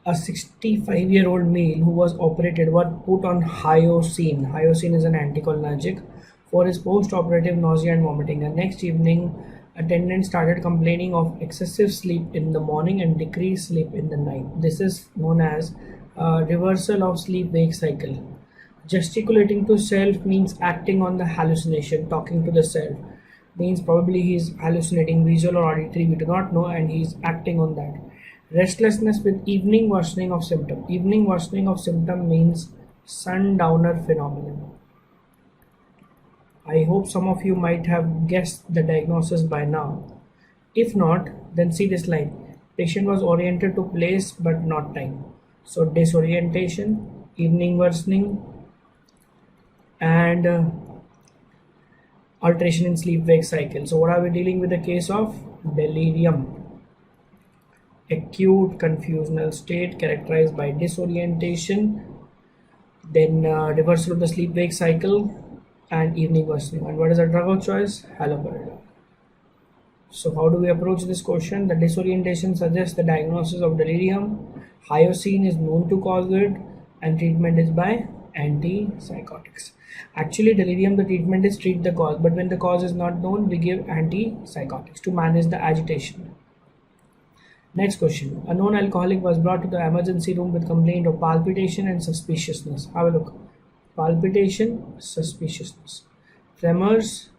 a 65-year-old male who was operated was put on hyoscine. Hyoscine is an anticholinergic for his post-operative nausea and vomiting. The next evening, attendant started complaining of excessive sleep in the morning and decreased sleep in the night. This is known as reversal of sleep-wake cycle. Gesticulating to self means acting on the hallucination, talking to the self. Means probably he is hallucinating visual or auditory, we do not know, and he is acting on that. Restlessness with evening worsening of symptom. Evening worsening of symptom means sundowner phenomenon. I hope some of you might have guessed the diagnosis by now. If not, then see this line. Patient was oriented to place but not time. So disorientation, evening worsening, and alteration in sleep-wake cycle. So what are we dealing with? The case of delirium. Acute confusional state characterized by disorientation, then reversal of the sleep-wake cycle, and evening worsening. And what is the drug of choice? Haloperidol. So how do we approach this question? The disorientation suggests the diagnosis of delirium. Hyoscine is known to cause it, and treatment is by antipsychotics. Actually, delirium, the treatment is treat the cause, but when the cause is not known, we give antipsychotics to manage the agitation. Next question. A known alcoholic was brought to the emergency room with complaint of palpitation and suspiciousness. Have a look. Palpitation, suspiciousness. Tremors,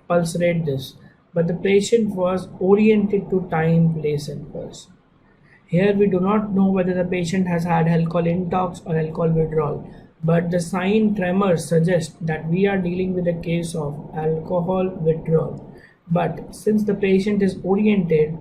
pulse rate this. But the patient was oriented to time, place and person. Here we do not know whether the patient has had alcohol intox or alcohol withdrawal. But the sign tremors suggest that we are dealing with a case of alcohol withdrawal. But since the patient is oriented,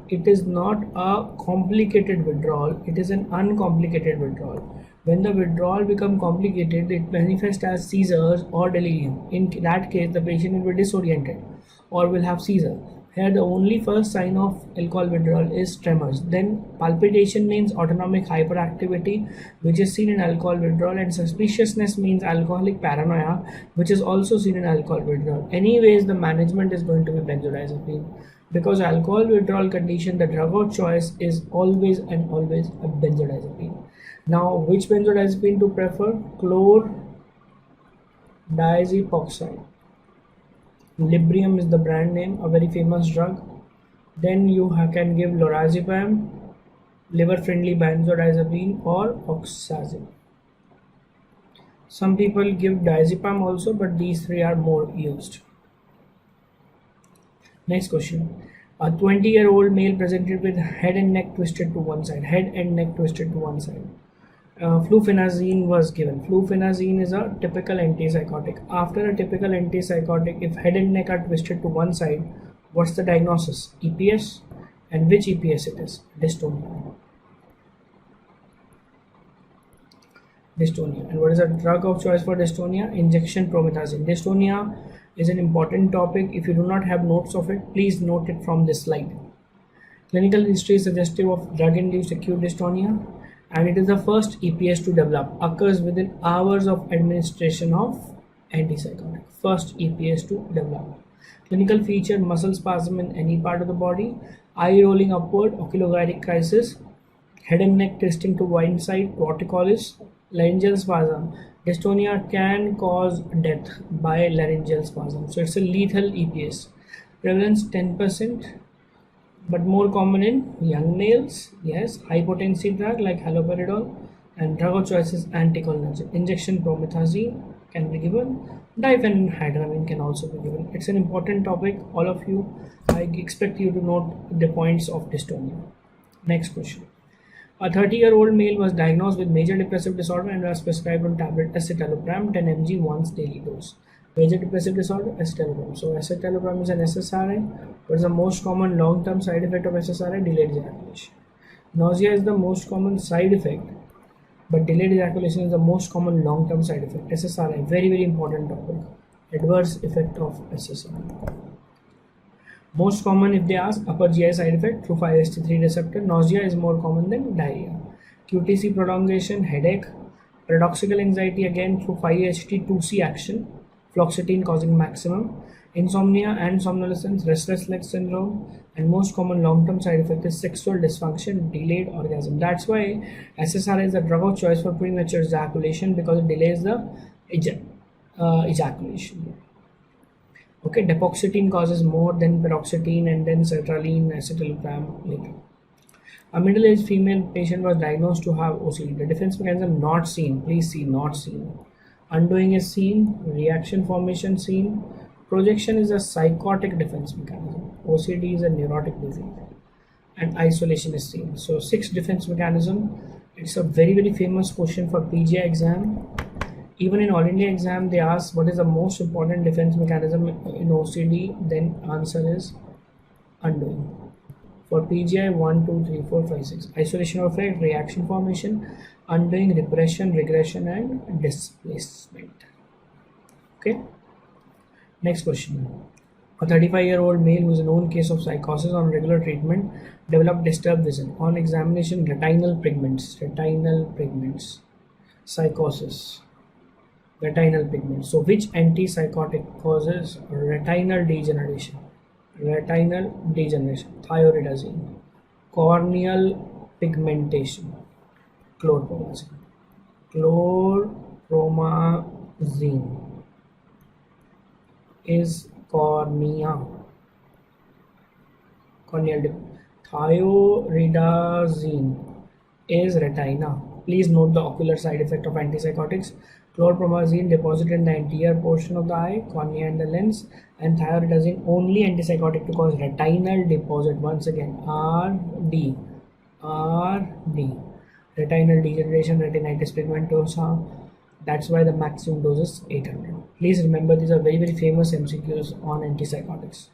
it is not a complicated withdrawal, it is an uncomplicated withdrawal. When the withdrawal becomes complicated, it manifests as seizures or delirium. In that case, the patient will be disoriented or will have seizure. Here the only first sign of alcohol withdrawal is tremors. Then palpitation means autonomic hyperactivity, which is seen in alcohol withdrawal, and suspiciousness means alcoholic paranoia, which is also seen in alcohol withdrawal. Anyways, the management is going to be benzodiazepine. Because alcohol withdrawal condition, the drug of choice is always and always a benzodiazepine. Now, which benzodiazepine to prefer? Chlordiazepoxide. Librium is the brand name, a very famous drug. Then you can give lorazepam, liver-friendly benzodiazepine, or oxazepam. Some people give diazepam also, but these three are more used. Next question. A 20-year-old male presented with head and neck twisted to one side. Head and neck twisted to one side. Fluphenazine was given. Fluphenazine is a typical antipsychotic. After a typical antipsychotic, if head and neck are twisted to one side, what's the diagnosis? EPS. And which EPS it is? Dystonia. Dystonia. And what is the drug of choice for dystonia? Injection promethazine. Dystonia is an important topic. If you do not have notes of it, please note it from this slide. Clinical history is suggestive of drug-induced acute dystonia, and it is the first EPS to develop. Occurs within hours of administration of antipsychotic. First EPS to develop. Clinical feature: muscle spasm in any part of the body, eye rolling upward, oculogyric crisis, head and neck twisting to one side, torticollis, laryngeal spasm. Dystonia can cause death by laryngeal spasm. So it's a lethal EPS. Prevalence 10%, but more common in young males. Yes, high potency drug like haloperidol, and drug of choice is anticholinergic. Injection promethazine can be given. Diphenhydramine can also be given. It's an important topic. All of you, I expect you to note the points of dystonia. Next question. A 30-year-old male was diagnosed with major depressive disorder and was prescribed on tablet escitalopram 10 mg once daily dose. Major depressive disorder, escitalopram. So escitalopram is an SSRI. What is the most common long-term side effect of SSRI? Delayed ejaculation. Nausea is the most common side effect, but delayed ejaculation is the most common long-term side effect. SSRI, very, very important topic. Adverse effect of SSRI. Most common, if they ask, upper GI side effect through 5-HT3 receptor. Nausea is more common than diarrhea. QTC prolongation, headache. Paradoxical anxiety again through 5-HT2C action. Fluoxetine causing maximum. insomnia and somnolence, restless leg syndrome, and most common long-term side effect is sexual dysfunction, delayed orgasm. That's why SSRI is a drug of choice for premature ejaculation, because it delays the ejaculation. Okay, depoxetine causes more than paroxetine and then sertraline, acetalopram later. A middle-aged female patient was diagnosed to have OCD. The defense mechanism not seen. Please see, not seen. Undoing is seen. Reaction formation seen. Projection is a psychotic defense mechanism. OCD is a neurotic disease. And isolation is seen. So 6 defense mechanism. It's a very famous question for PGI exam. Even in All India exam, they ask what is the most important defense mechanism in OCD. Then answer is undoing. For PGI 1, 2, 3, 4, 5, 6. Isolation of effect, reaction formation, undoing, repression, regression, and displacement. Okay. Next question. A 35-year-old male who is a known case of psychosis on regular treatment developed disturbed vision. On examination, retinal pigments, psychosis, retinal pigments. So which antipsychotic causes retinal degeneration? Thioridazine. Corneal pigmentation, chlorpromazine. Is corneal. Thioridazine is retina. Please note the ocular side effect of antipsychotics. Chlorpromazine deposited in the anterior portion of the eye, cornea and the lens, and thioridazine only antipsychotic to cause retinal deposit. Once again, RD. Retinal degeneration, retinitis pigmentosa. That's why the maximum dose is 800. Please remember, these are very famous MCQs on antipsychotics.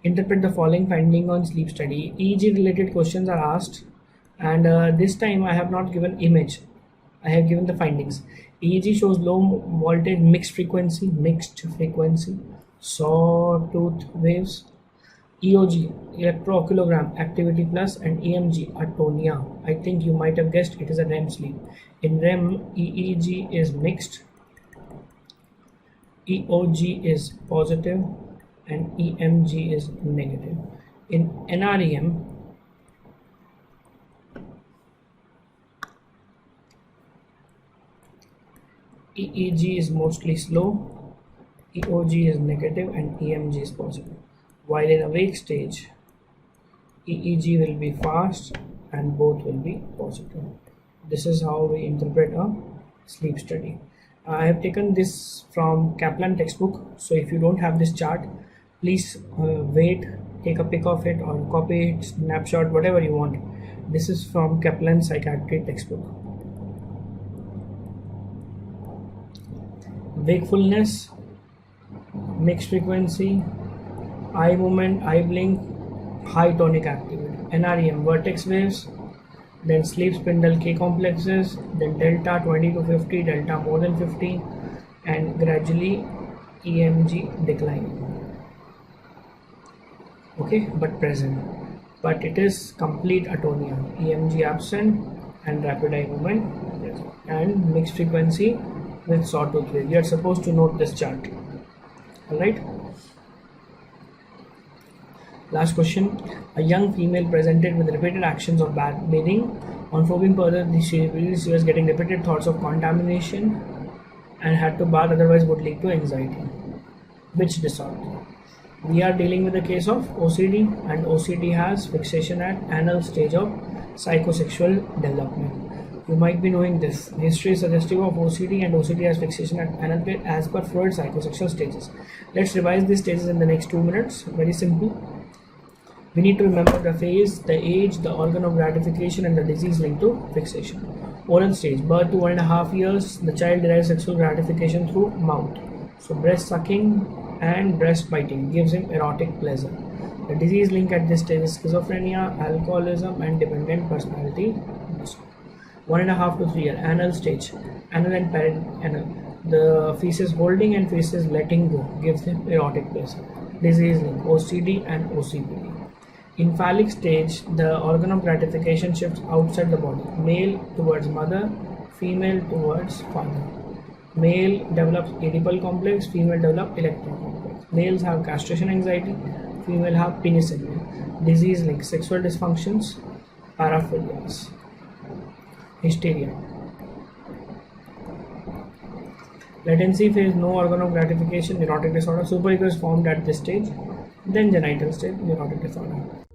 Interpret the following finding on sleep study. EEG related questions are asked, and this time I have not given image. I have given the findings. EEG shows low voltage mixed frequency, sawtooth waves. EOG, electrooculogram activity plus, and EMG, atonia. I think you might have guessed it is a REM sleep. In REM, EEG is mixed, EOG is positive, and EMG is negative. In NREM, EEG is mostly slow, EOG is negative, and EMG is positive. While in awake stage, EEG will be fast and both will be positive. This is how we interpret a sleep study. I have taken this from Kaplan textbook, so if you don't have this chart, please wait, take a pic of it or copy it, snapshot, whatever you want. This is from Kaplan Psychiatry textbook. Wakefulness, mixed frequency, eye movement, eye blink, high tonic activity. NREM, vertex waves, then sleep spindle K complexes, then delta 20 to 50, delta more than 50, and gradually EMG declining. Okay, but present. But it is complete atonia. EMG absent and rapid eye movement and mixed frequency with sawtooth wave. You are supposed to note this chart. Alright. Last question. A young female presented with repeated actions of bathing. On probing further, she was getting repeated thoughts of contamination and had to bath, otherwise would lead to anxiety. Which disorder? We are dealing with a case of OCD, and OCD has fixation at anal stage of psychosexual development. You might be knowing this. History is suggestive of OCD, and OCD has fixation at anal stage as per Freud's psychosexual stages. Let's revise these stages in the next 2 minutes. Very simple. We need to remember the phase, the age, the organ of gratification, and the disease linked to fixation. Oral stage, birth to 1.5 years, the child derives sexual gratification through mouth. So breast sucking and breast biting gives him erotic pleasure. The disease link at this stage is schizophrenia, alcoholism, and dependent personality disorder. 1.5 to 3 year, anal stage, anal and perianal. The feces holding and feces letting go gives him erotic pleasure. Disease link, OCD and OCPD. In phallic stage, the organ of gratification shifts outside the body. Male towards mother, female towards father. Male develops Oedipal complex, female develops electron complex. Males have castration anxiety, female have penicillin. Disease like sexual dysfunctions, paraphilias, hysteria. Latency phase, no organ of gratification, neurotic disorder. Superego is formed at this stage, then genital stage, neurotic disorder.